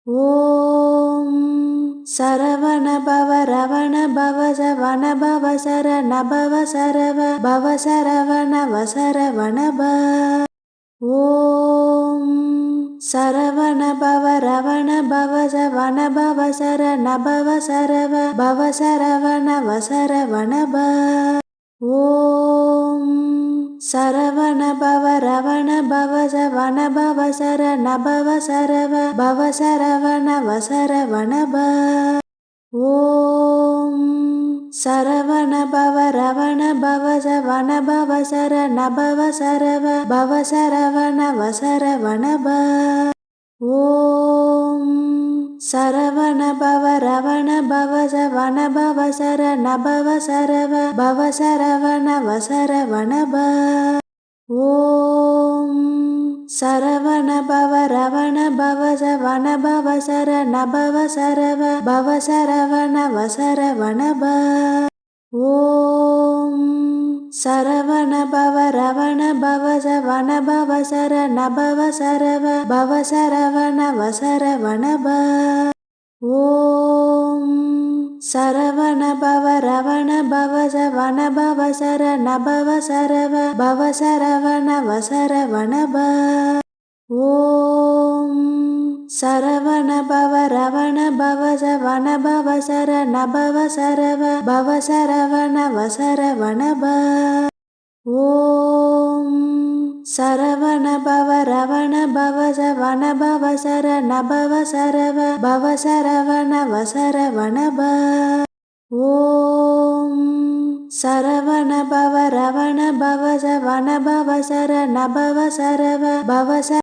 ஓம் சரவண பவ ரவண பவ சவண பவ சரண பவ சரவ பவ சரவண வசரவண ப. ஓம் சரவண பவ ரவண பவ சவண பவ சரண பவ சரவ பவ சரவண வசரவண ப. ஓம் சரவண பவ ரவண பவ சவண பவ சரண பவ சரவ பவ சரவண வசரவண ப. ஓம் சரவண பவ ரவண பவ சவண பவ சரண பவ சரவ பவ சரவண வசரவண ப. ஓம் சரவண பவ ரவண பவ சவண பவ சரண பவ சரவ பவ சரவண வசரவண ப. ஓம் சரவண பவ ரவண பவ சவண பவ சரண பவ சரவ பவ சரவண வசரவண ப. ஓம் சரவண பவ ரவண பவ சவண பவ சரண பவ சரவ பவ சரவண வசரவண ப. ஓம் சரவண பவ ரவண பவ சவண பவ சரண பவ சரவ பவ சரவண வசரவண ப. ஓம் சரவண பவ ரவண பவ சவண பவ சரண பவ சரவ பவ சரவண வசரவண ப. ஓம் சரவண பவ ரவண பவ சவண பவ சரண பவ சரவ பவ சரவண வசரவண ப. ஓம் சரவண பவ ரவண பவ சவண பவ சரண பவ சரவ பவ